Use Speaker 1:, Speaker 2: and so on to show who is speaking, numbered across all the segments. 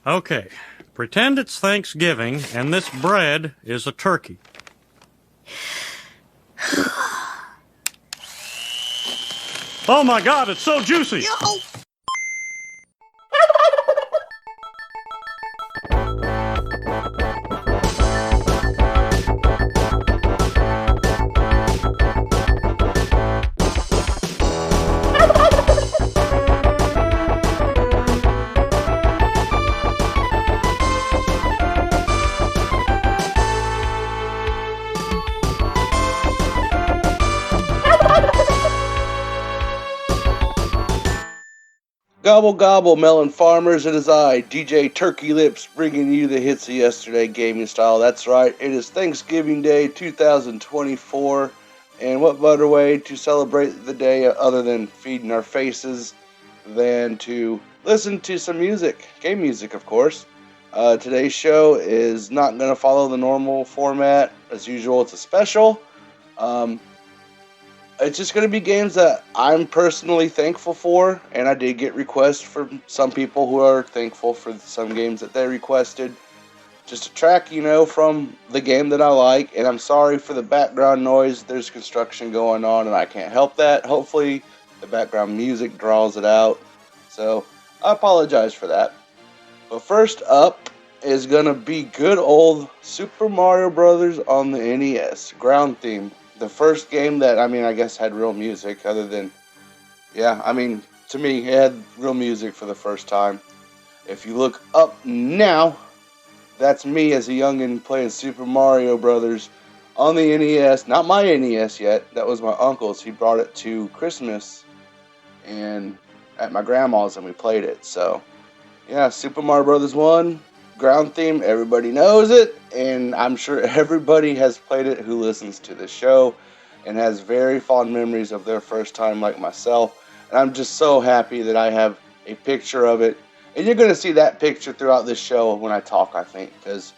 Speaker 1: Okay, pretend it's Thanksgiving and this bread is a turkey. Oh my God, it's so juicy!
Speaker 2: Yo!
Speaker 3: Gobble gobble, melon farmers, it is I, DJ Turkey Lips, bringing you the hits of yesterday gaming style. That's right, it is Thanksgiving Day 2024, and what better way to celebrate the day other than feeding our faces than to listen to some music, game music of course. Today's show is not going to follow the normal format. As usual, it's a special. It's just going to be games that I'm personally thankful for, and I did get requests from some people who are thankful for some games that they requested. Just a track, from the game that I like, and I'm sorry for the background noise. There's construction going on, and I can't help that. Hopefully, the background music draws it out, so I apologize for that. But first up is going to be good old Super Mario Brothers on the NES, ground theme. The first game that, I guess had real music other than, to me, it had real music for the first time. If you look up now, that's me as a youngin' playing Super Mario Brothers on the NES. Not my NES yet, that was my uncle's. He brought it to Christmas and at my grandma's and we played it. So, yeah, Super Mario Brothers 1. Ground theme, everybody knows it, and I'm sure everybody has played it who listens to the show and has very fond memories of their first time like myself. And I'm just so happy that I have a picture of it. And you're going to see that picture throughout this show when I talk, I think, because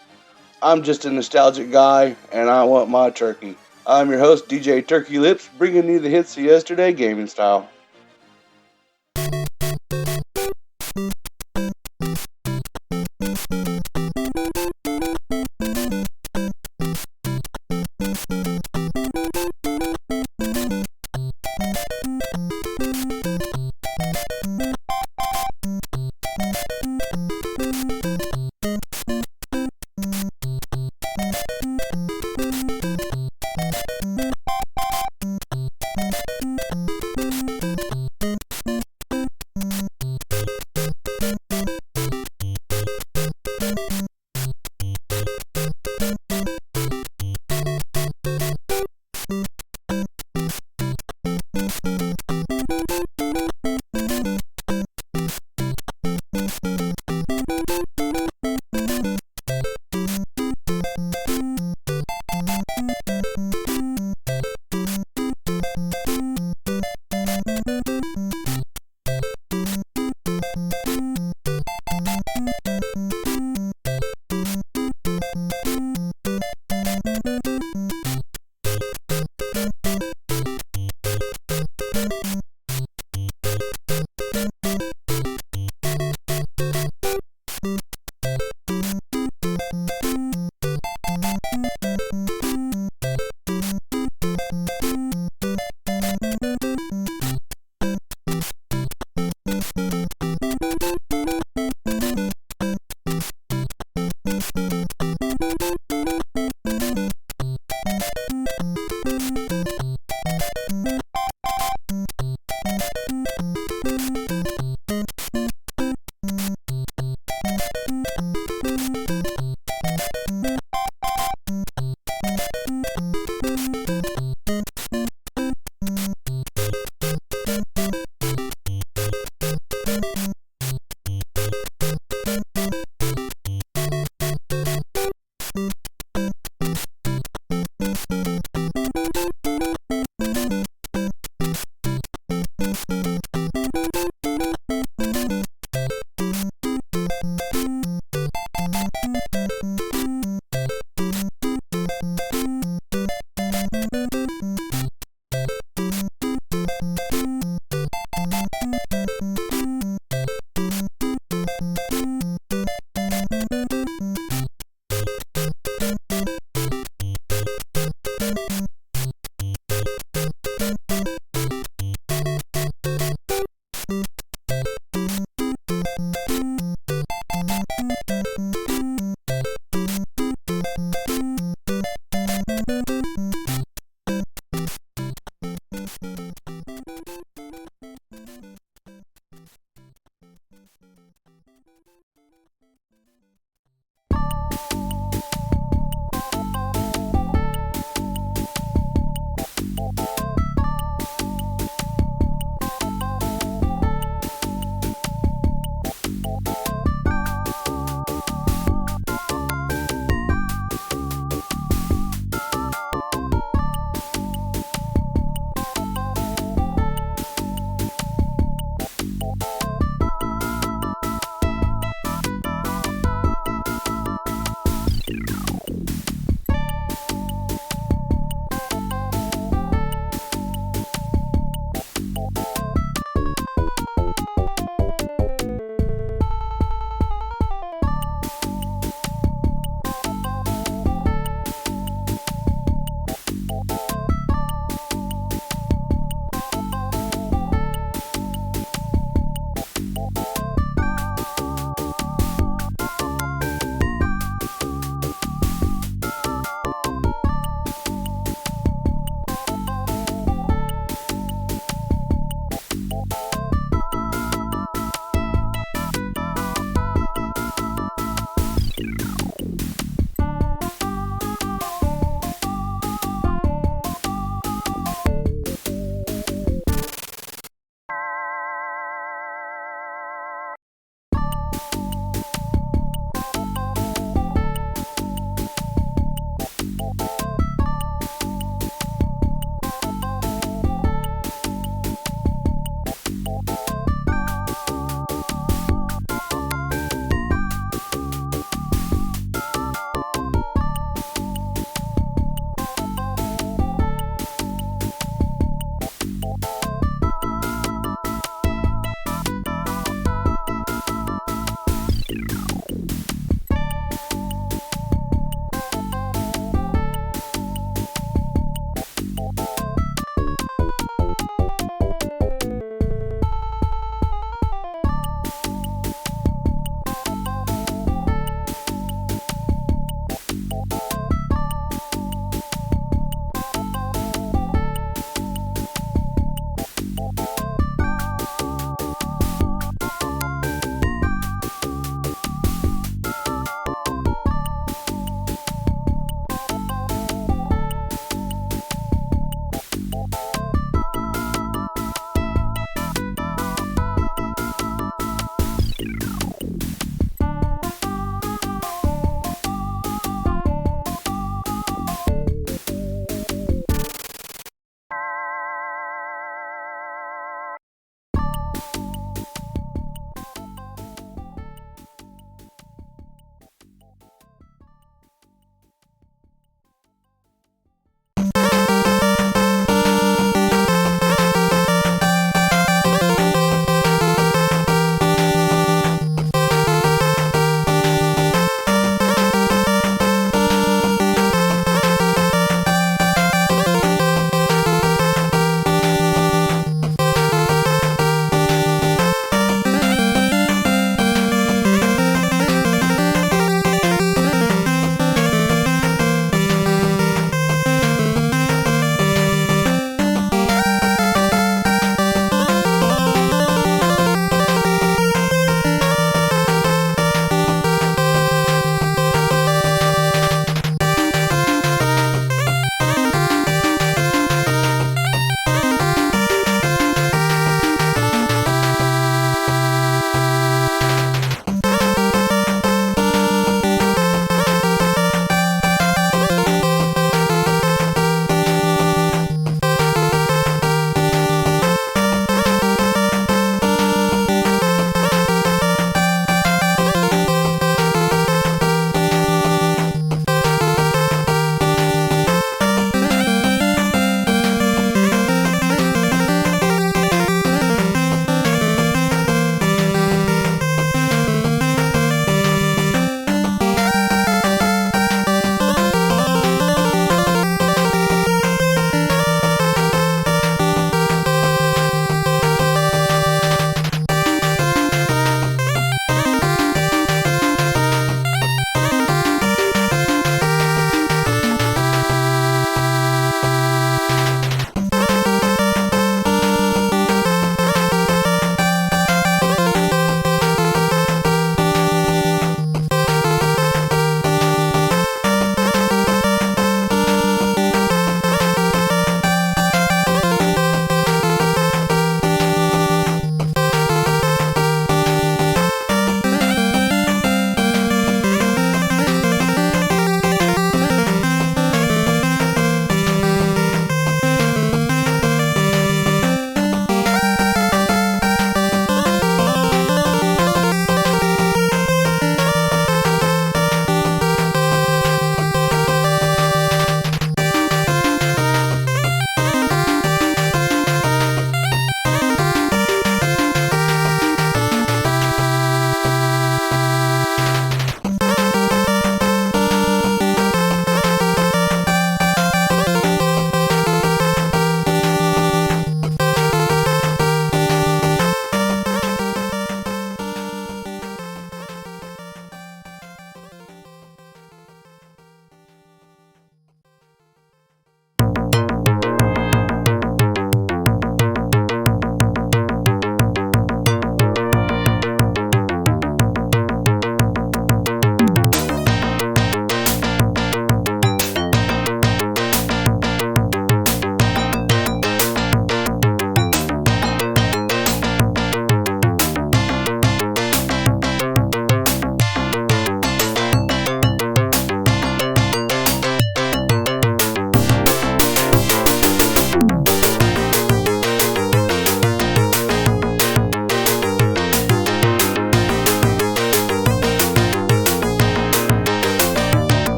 Speaker 3: I'm just a nostalgic guy and I want my turkey. I'm your host, DJ Turkey Lips, bringing you the hits of yesterday gaming style.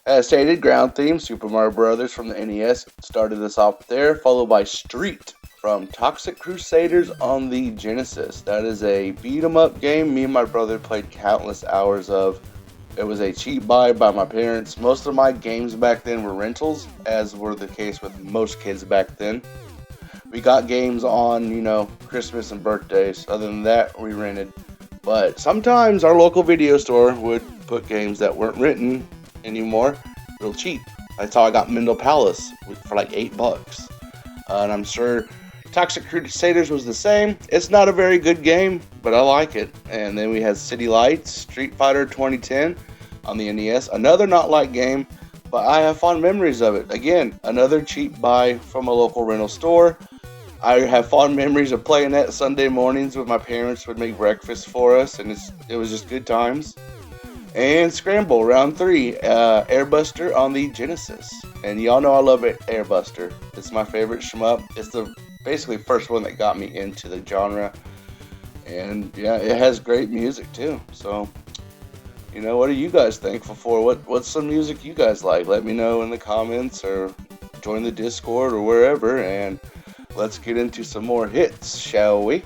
Speaker 3: As stated, ground theme, Super Mario Brothers from the NES started us off there, followed by Street from Toxic Crusaders on the Genesis. That is a beat 'em up game me and my brother played countless hours of. It was a cheap buy by my parents. Most of my games back then were rentals, as were the case with most kids back then. We got games on, Christmas and birthdays. Other than that, we rented. But sometimes our local video store would put games that weren't written anymore real cheap. That's how I got Mendel Palace for like $8. And I'm sure Toxic Crusaders was the same. It's not a very good game, but I like it. And then we had City Lights, Street Fighter 2010 on the NES. Another not like game, but I have fond memories of it. Again, another cheap buy from a local rental store. I have fond memories of playing that Sunday mornings with my parents would make breakfast for us, and it was just good times. And Scramble, round 3, Airbuster on the Genesis. And y'all know I love Airbuster. It's my favorite shmup. It's the basically first one that got me into the genre. And yeah, it has great music too. So, what are you guys thankful for? What's some music you guys like? Let me know in the comments or join the Discord or wherever. And let's get into some more hits, shall we?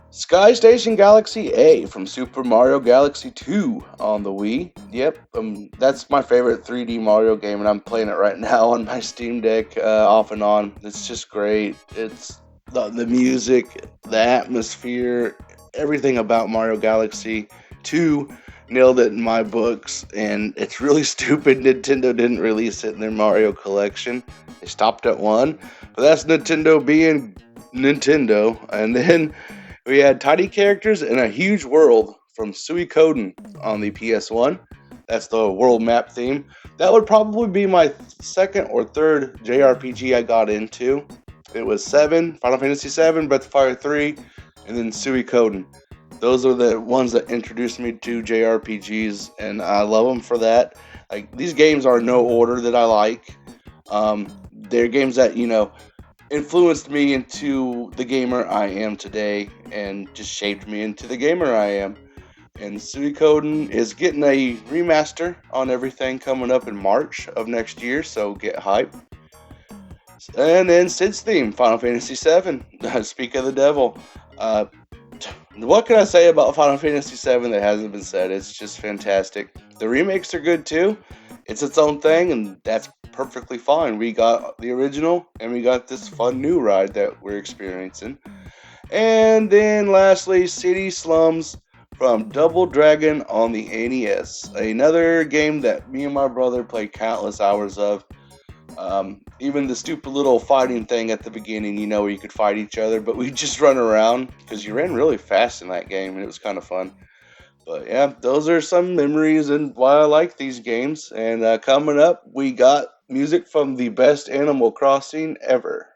Speaker 3: Sky Station Galaxy A from Super Mario Galaxy 2 on the Wii. Yep, that's my favorite 3D Mario game, and I'm playing it right now on my Steam Deck, off and on. It's just great. It's the music, the atmosphere, everything about Mario Galaxy 2 nailed it in my books, and it's really stupid Nintendo didn't release it in their Mario collection. They stopped at one, but that's Nintendo being Nintendo. And then we had tiny characters in a huge world from Suikoden on the PS1. That's the world map theme. That would probably be my second or third JRPG I got into. It was 7, Final Fantasy 7, Breath of Fire 3, and then Suikoden. Those are the ones that introduced me to JRPGs, and I love them for that. Like, these games are no order that I like. They're games that, influenced me into the gamer I am today and just shaped me into the gamer I am. And Suikoden is getting a remaster on everything coming up in March of next year, so get hype. And then Sid's theme, Final Fantasy VII. Speak of the devil. Uh, what can I say about Final Fantasy VII that hasn't been said? It's just fantastic. The remakes are good too. It's its own thing, and that's perfectly fine. We got the original, and we got this fun new ride that we're experiencing. And then lastly, City Slums from Double Dragon on the NES. Another game that me and my brother played countless hours of. Even the stupid little fighting thing at the beginning, where you could fight each other, but we just run around because you ran really fast in that game, and it was kind of fun. But yeah, those are some memories and why I like these games. And coming up, we got music from the best Animal Crossing ever.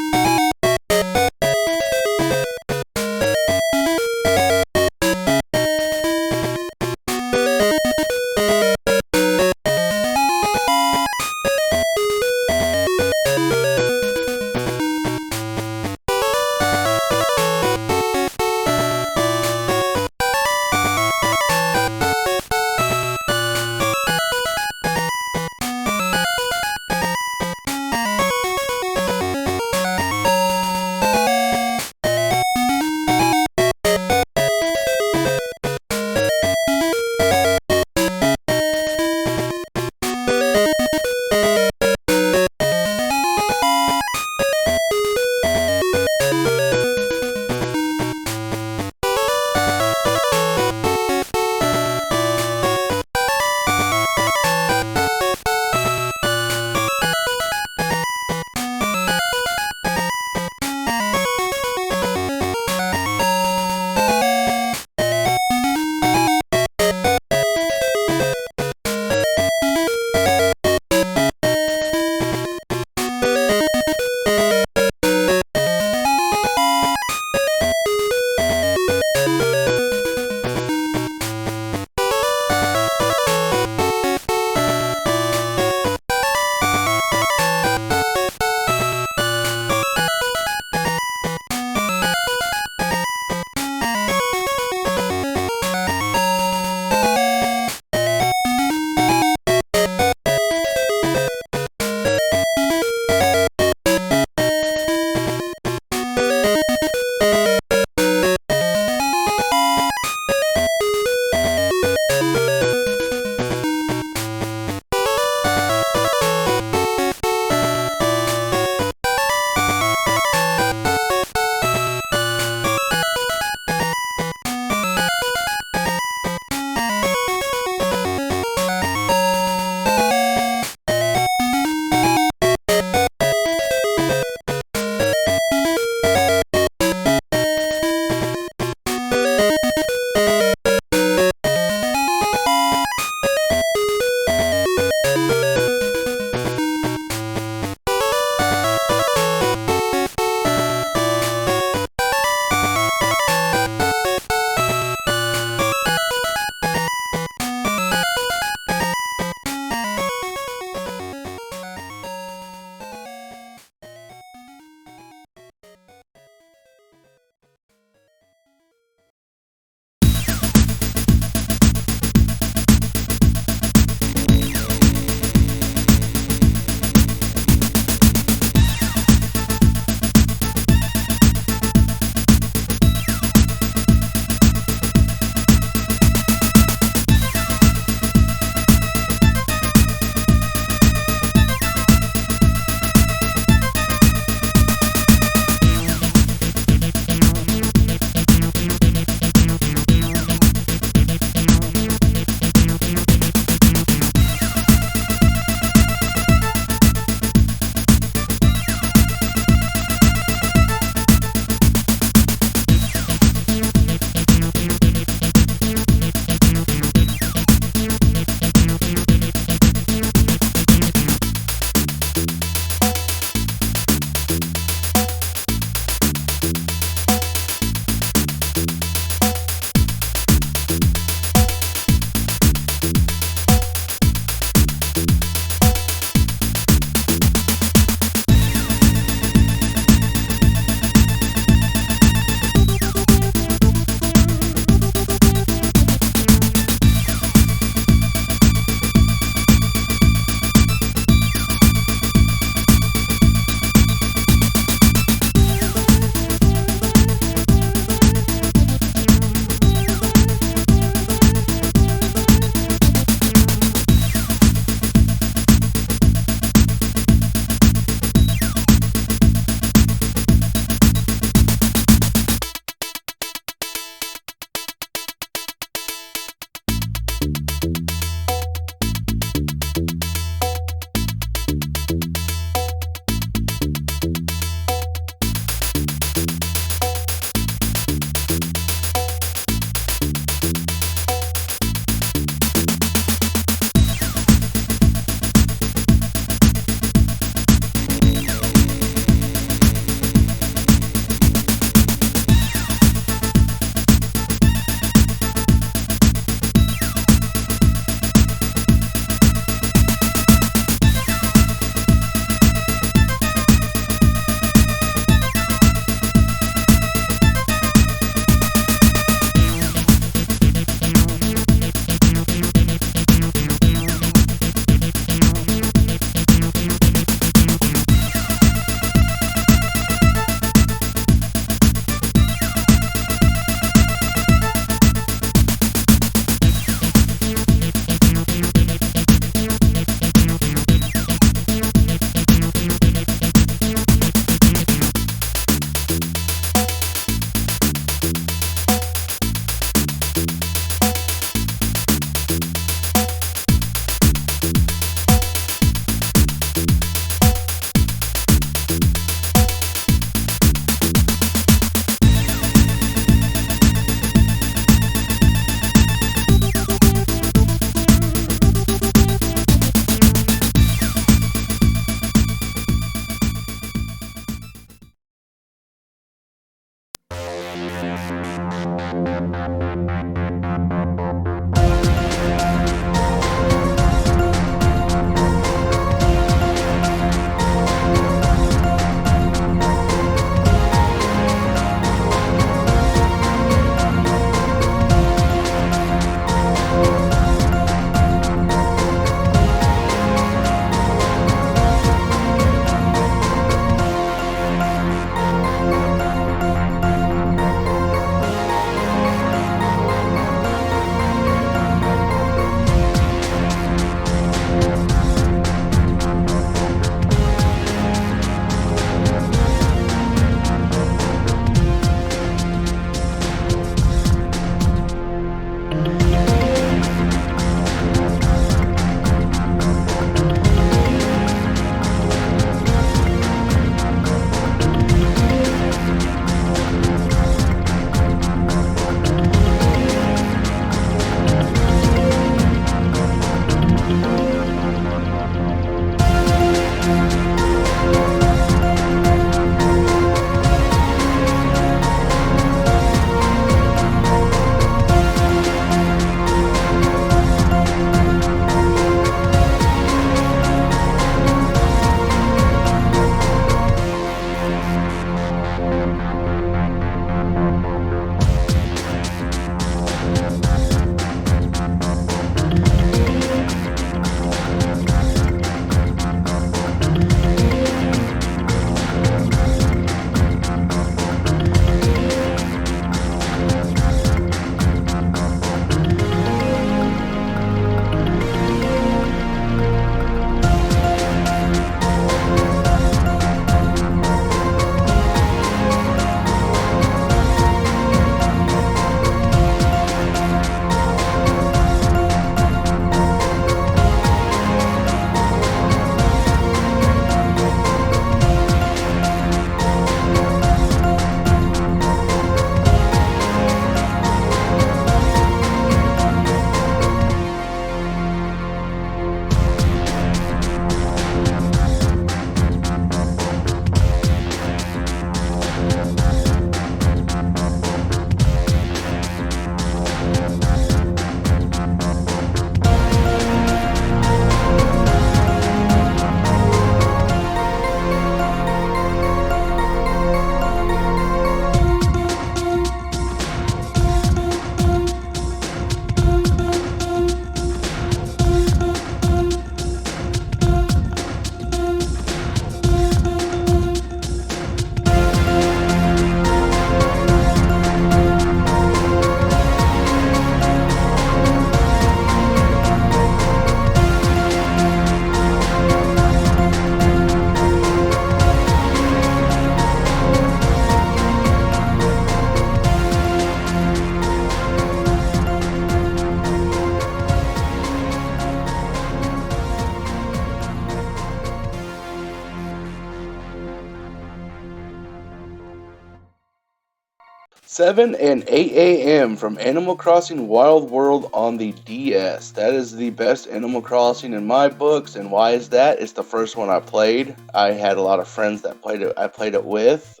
Speaker 3: 7 and 8 a.m. from Animal Crossing Wild World on the DS. That is the best Animal Crossing in my books, and why is that? It's the first one I played. I had a lot of friends that played it. I played it with,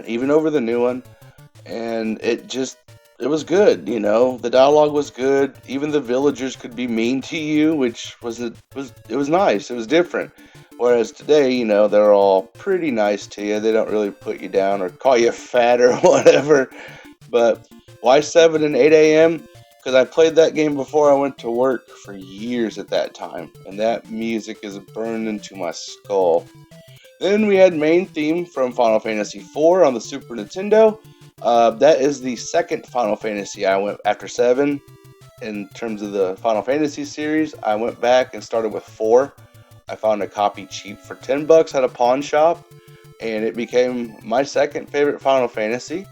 Speaker 3: even over the new one, and it was good. You know, the dialogue was good. Even the villagers could be mean to you, which was nice. It was different. Whereas today, you know, they're all pretty nice to you. They don't really put you down or call you fat or whatever. But why 7 and 8 a.m.? Because I played that game before I went to work for years at that time. And that music is burned into my skull. Then we had main theme from Final Fantasy IV on the Super Nintendo. That is the second Final Fantasy I went after 7. In terms of the Final Fantasy series, I went back and started with 4. I found a copy cheap for $10 at a pawn shop, and it became my second favorite Final Fantasy.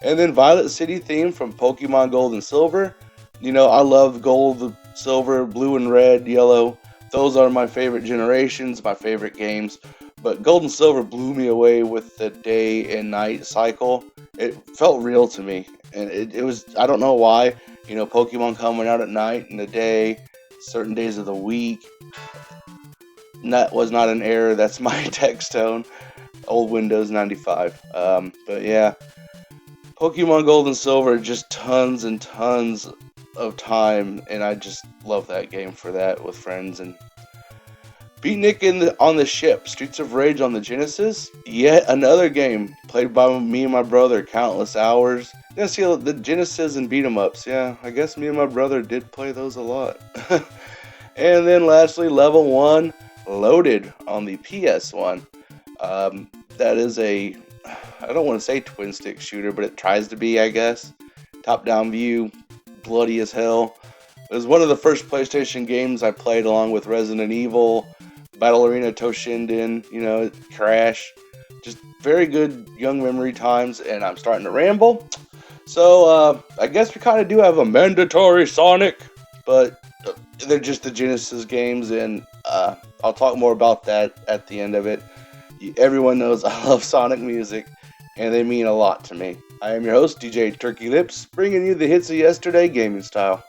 Speaker 3: And then Violet City theme from Pokemon Gold and Silver. You know, I love Gold, Silver, Blue and Red, Yellow. Those are my favorite generations, my favorite games. But Gold and Silver blew me away with the day and night cycle. It felt real to me, and it was, I don't know why, you know, Pokemon coming out at night and the day, certain days of the week. That was not an error. That's my text tone. Old Windows 95. But yeah, Pokemon Gold and Silver, just tons and tons of time, and I just love that game for that with friends. And Beatnik on the ship, Streets of Rage on the Genesis. Yet another game played by me and my brother countless hours. Yeah, see the Genesis and beat 'em ups. Yeah, I guess me and my brother did play those a lot. And then lastly, Level 1. Loaded on the PS1. That is I don't want to say twin stick shooter, but it tries to be, I guess. Top down view, bloody as hell. It was one of the first PlayStation games I played along with Resident Evil, Battle Arena Toshinden, you know, Crash. Just very good young memory times, and I'm starting to ramble. So I guess we kind of do have a mandatory Sonic, but they're just the Genesis games, and I'll talk more about that at the end of it. Everyone knows I love Sonic music, and they mean a lot to me. I am your host, DJ Turkey Lips, bringing you the hits of yesterday gaming style.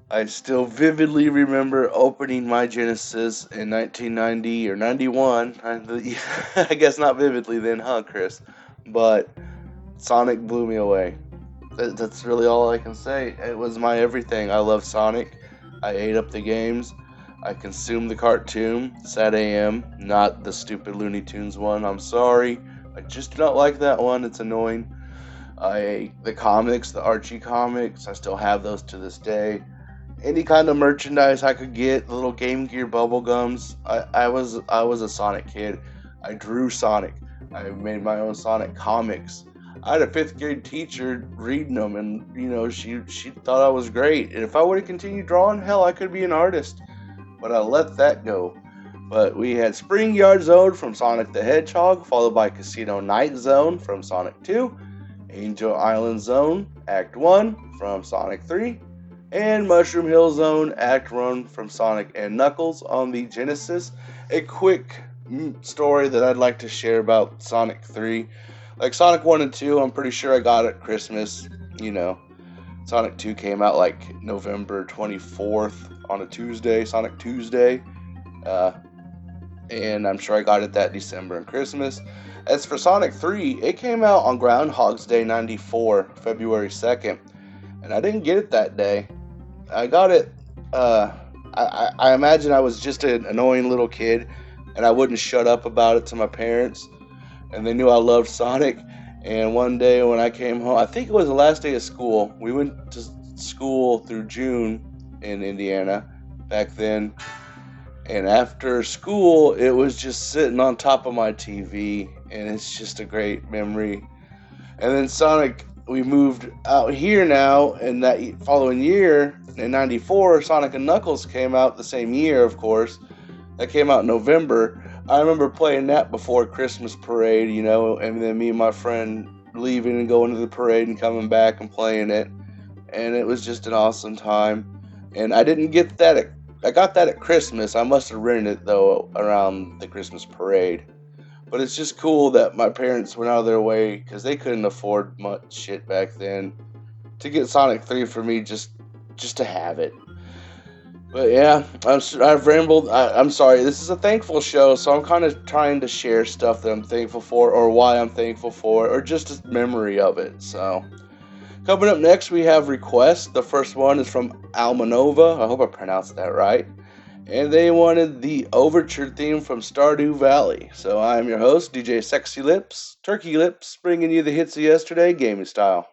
Speaker 3: I still vividly remember opening my Genesis in 1990 or 91. I guess not vividly then, huh, Chris? But Sonic blew me away. That's really all I can say. It was my everything. I love Sonic. I ate up the games. I consumed the cartoon, Sad AM, not the stupid Looney Tunes one. I'm sorry. I just do not like that one. It's annoying. The comics, the Archie comics, I still have those to this day. Any kind of merchandise I could get, the little Game Gear bubble gums. I was a Sonic kid. I drew Sonic. I made my own Sonic comics. I had a 5th grade teacher reading them, and she thought I was great. And if I would have continued drawing, hell, I could be an artist. But I let that go. But we had Spring Yard Zone from Sonic the Hedgehog, followed by Casino Night Zone from Sonic 2, Angel Island Zone Act 1 from Sonic 3, and Mushroom Hill Zone Act 1 from Sonic and Knuckles on the Genesis. A quick story that I'd like to share about Sonic 3. Like Sonic 1 and 2, I'm pretty sure I got at Christmas. Sonic 2 came out like November 24th on a Tuesday, Sonic Tuesday. And I'm sure I got it that December and Christmas. As for Sonic 3, it came out on Groundhog's Day 94, February 2nd. And I didn't get it that day. I got it, I imagine I was just an annoying little kid, and I wouldn't shut up about it to my parents. And they knew I loved Sonic. And one day when I came home, I think it was the last day of school. We went to school through June in Indiana back then. And after school, it was just sitting on top of my TV. And it's just a great memory. And then Sonic, we moved out here now. And that following year, in 94, Sonic and Knuckles came out the same year, of course. That came out in November. I remember playing that before Christmas parade, and then me and my friend leaving and going to the parade and coming back and playing it. And it was just an awesome time. And I didn't get that. I got that at Christmas. I must have rented it, though, around the Christmas parade. But it's just cool that my parents went out of their way, because they couldn't afford much shit back then, to get Sonic 3 for me just to have it. But yeah, I've rambled. I'm sorry. This is a thankful show, so I'm kind of trying to share stuff that I'm thankful for, or why I'm thankful for, or just a memory of it. So, coming up next, we have requests. The first one is from Almonova. I hope I pronounced that right. And they wanted the Overture theme from Stardew Valley. So I'm your host, DJ Sexy Lips, Turkey Lips, bringing you the hits of yesterday, gaming style.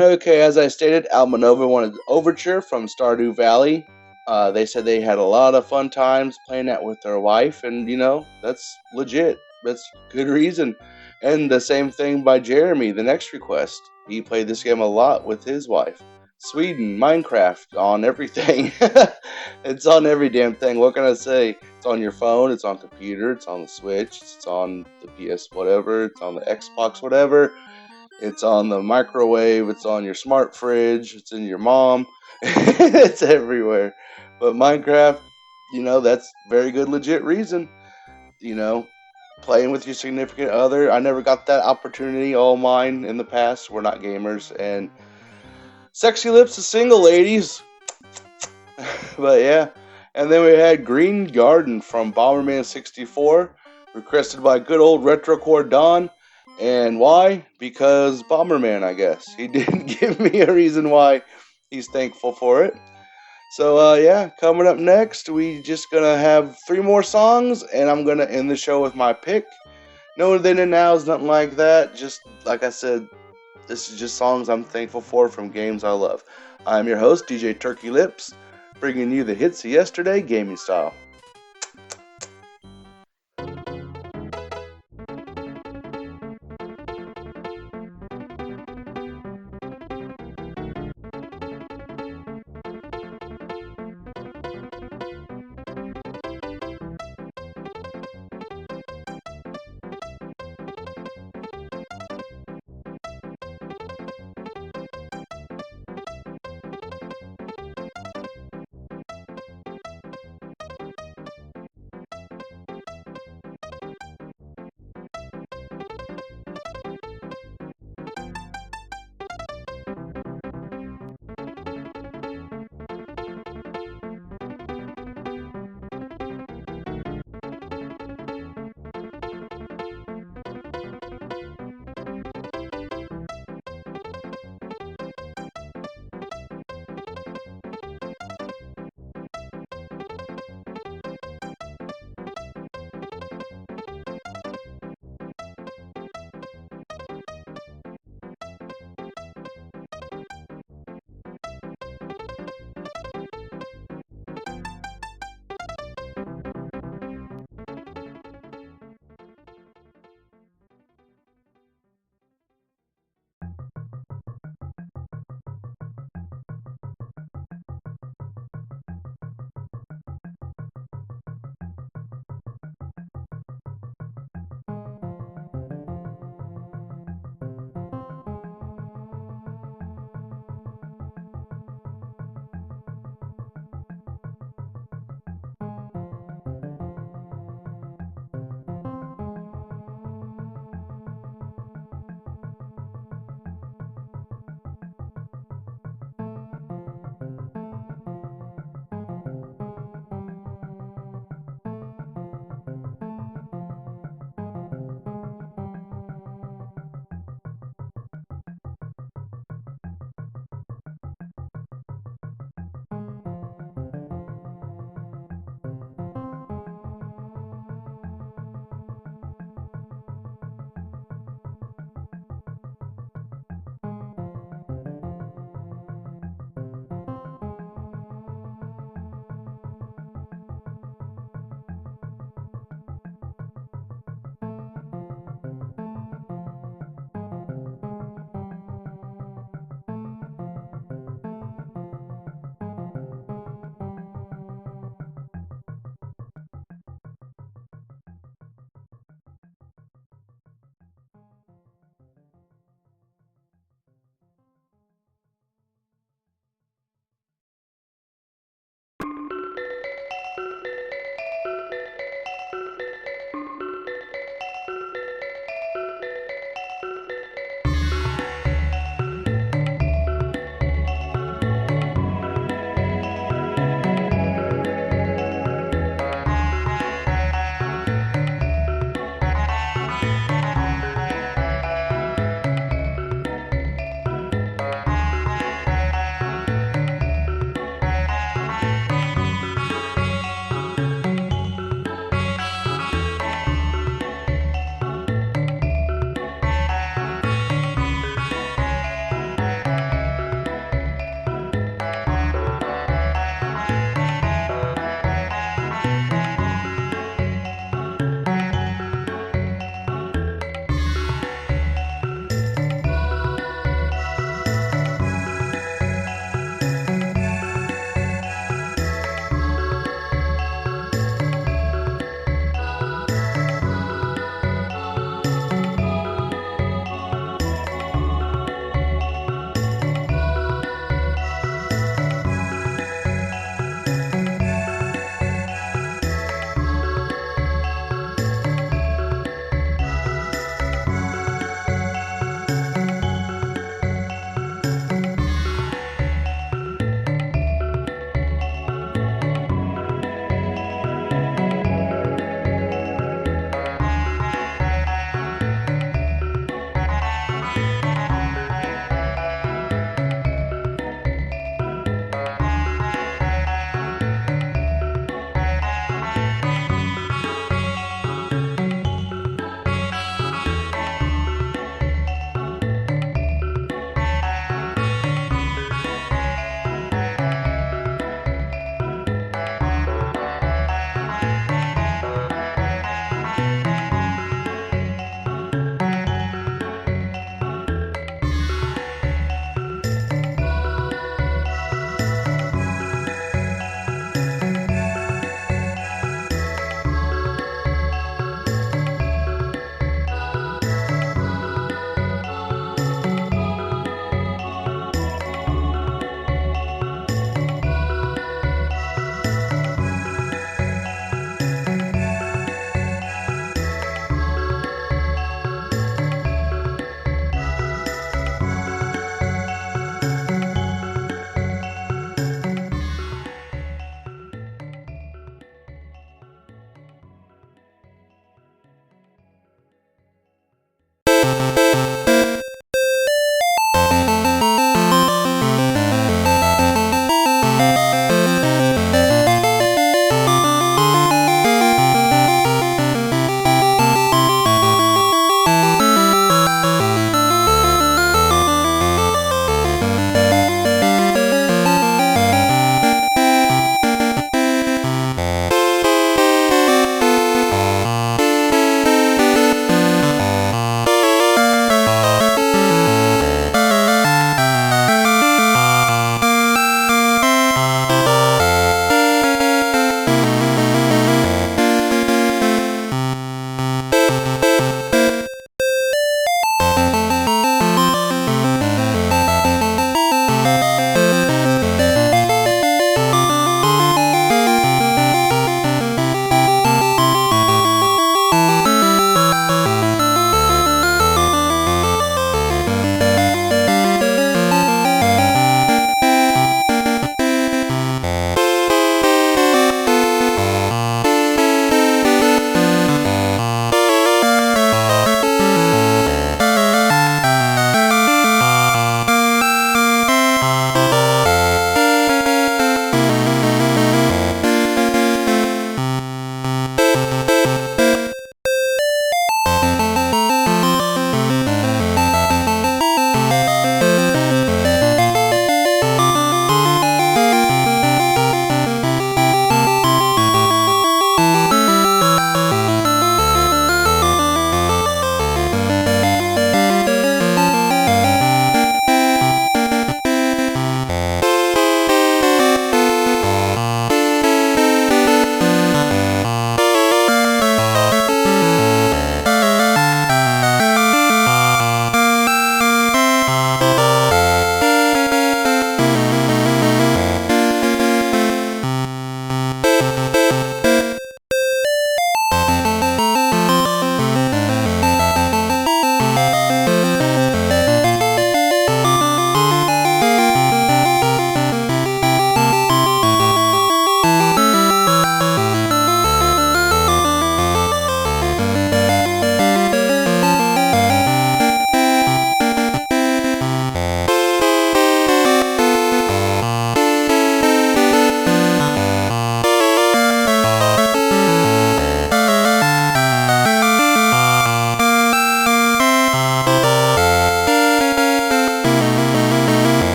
Speaker 3: Okay, as I stated, Almonova wanted Overture from Stardew Valley. They said they had a lot of fun times playing that with their wife, and that's legit. That's good reason. And the same thing by Jeremy, the next request. He played this game a lot with his wife. Sweden, Minecraft, on everything. It's on every damn thing. What can I say? It's on your phone, it's on computer, it's on the Switch, it's on the PS whatever, it's on the Xbox whatever. It's on the microwave, it's on your smart fridge, it's in your mom. It's everywhere. But Minecraft, that's very good legit reason. You know, Playing with your significant other. I never got that opportunity. All mine in the past were not gamers. And Sexy Lips is single, ladies. But yeah. And then we had Green Garden from Bomberman 64, requested by good old Retrocore Don. And why? Because Bomberman, I guess. He didn't give me a reason why he's thankful for it. So, yeah, coming up next, we just gonna have 3 more songs, and I'm gonna end the show with my pick. No then and now is nothing like that. Just like I said, this is just songs I'm thankful for from games I love. I'm your host, DJ Turkey Lips, bringing you the hits of yesterday, gaming style.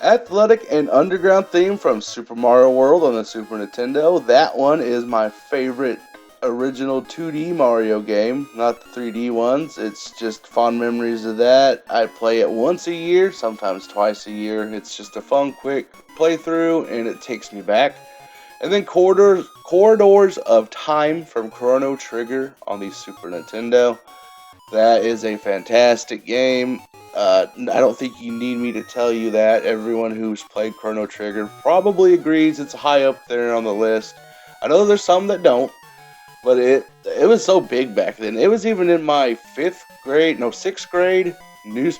Speaker 3: athletic and underground theme from Super Mario World on the Super Nintendo. That one is my favorite original 2D Mario game, not the 3D ones. It's just fond memories of that. I play it once a year, sometimes twice a year. It's just a fun, quick playthrough, and it takes me back. And then Corridors of Time from Chrono Trigger on the Super Nintendo. That is a fantastic game. I don't think you need me to tell you that. Everyone who's played Chrono Trigger probably agrees it's high up there on the list. I know there's some that don't, but it was so big back then. It was even in my sixth grade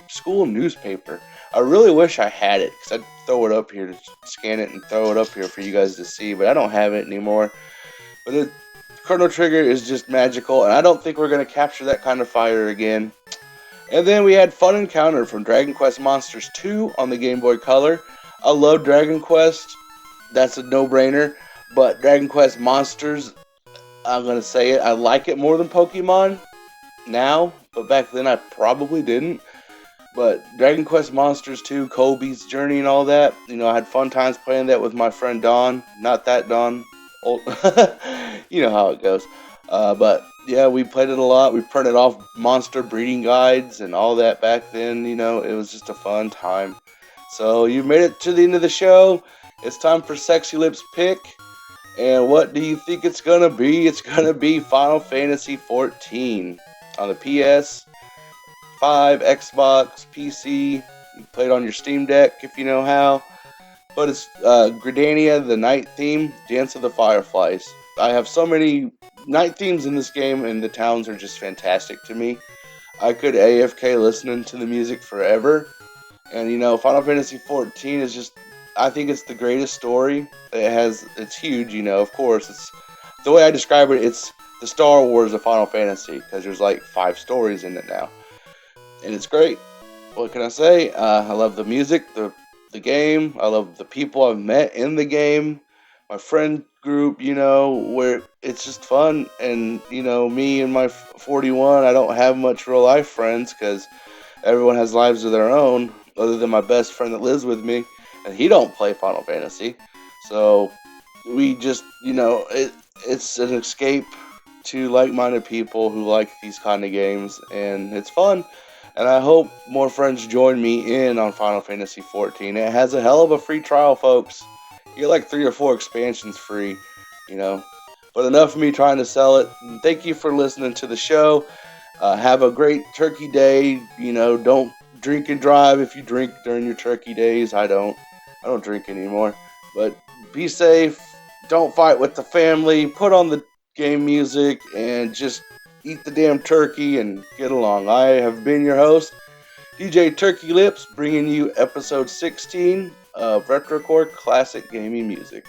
Speaker 3: school newspaper. I really wish I had it, because I'd throw it up here to scan it and throw it up here for you guys to see, but I don't have it anymore. But Chrono Trigger is just magical, and I don't think we're going to capture that kind of fire again. And then we had Fun Encounter from Dragon Quest Monsters 2 on the Game Boy Color. I love Dragon Quest. That's a no-brainer. But Dragon Quest Monsters, I'm going to say it, I like it more than Pokemon now. But back then I probably didn't. But Dragon Quest Monsters 2, Kobe's Journey and all that, I had fun times playing that with my friend Don. Not that Don. Old. You know how it goes. But yeah, we played it a lot. We printed off monster breeding guides and all that back then. It was just a fun time. So you made it to the end of the show. It's time for Sexy Lips Pick. And what do you think it's going to be? It's going to be Final Fantasy XIV on the PS, 5, Xbox, PC. You play it on your Steam Deck if you know how. But it's Gridania, the night theme, Dance of the Fireflys. I have so many night themes in this game, and the towns are just fantastic to me. I could AFK listening to the music forever. And Final Fantasy XIV is just, I think it's the greatest story. It's huge, of course. It's the way I describe it, it's the Star Wars of Final Fantasy, because there's like 5 stories in it now. And it's great. What can I say? I love the music, the game. I love the people I've met in the game. My friend group, where it's just fun. And, me and my 41, I don't have much real life friends, because everyone has lives of their own, other than my best friend that lives with me, and he don't play Final Fantasy. So we just, it's an escape to like-minded people who like these kind of games, and it's fun. And I hope more friends join me in on Final Fantasy XIV. It has a hell of a free trial, folks. You get like 3 or 4 expansions free, But enough of me trying to sell it. And thank you for listening to the show. Have a great turkey day. Don't drink and drive if you drink during your turkey days. I don't drink anymore. But be safe. Don't fight with the family. Put on the game music and just eat the damn turkey and get along. I have been your host, DJ Turkey Lips, bringing you episode 16 of Retrocore Classic Gaming Music.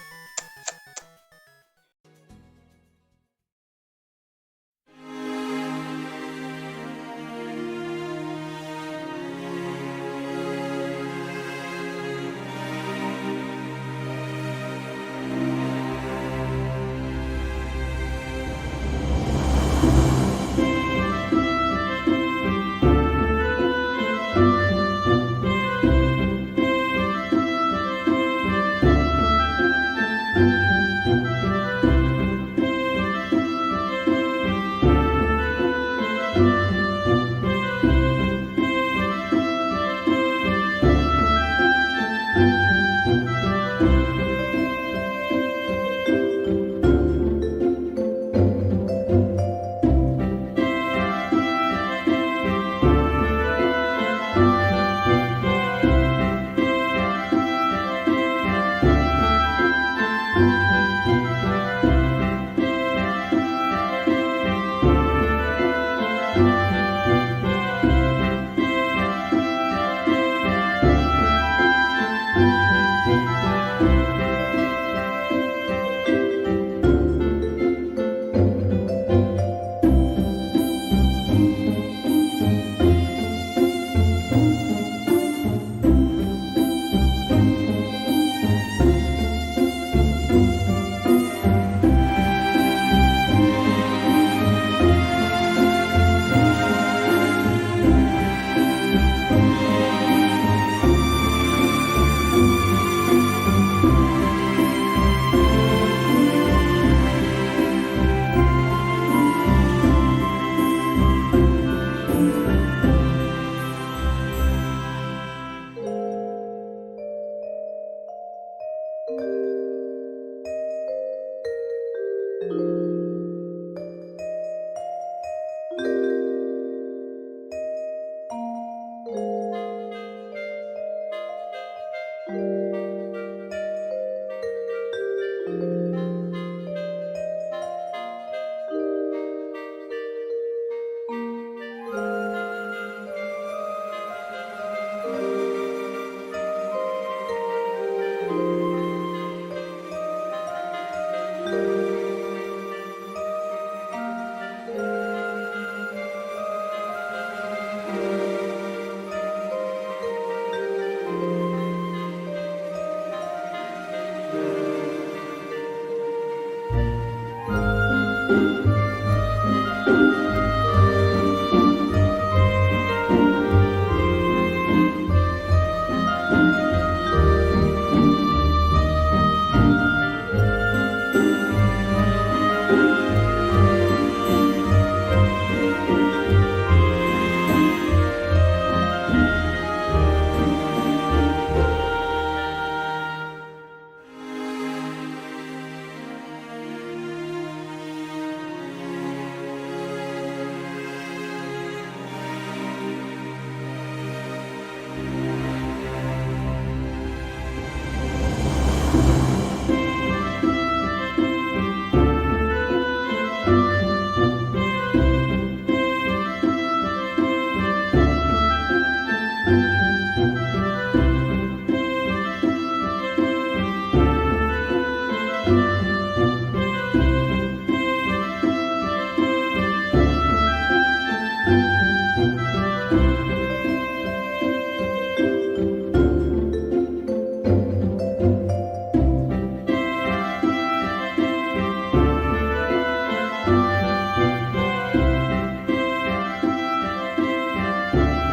Speaker 3: Bye.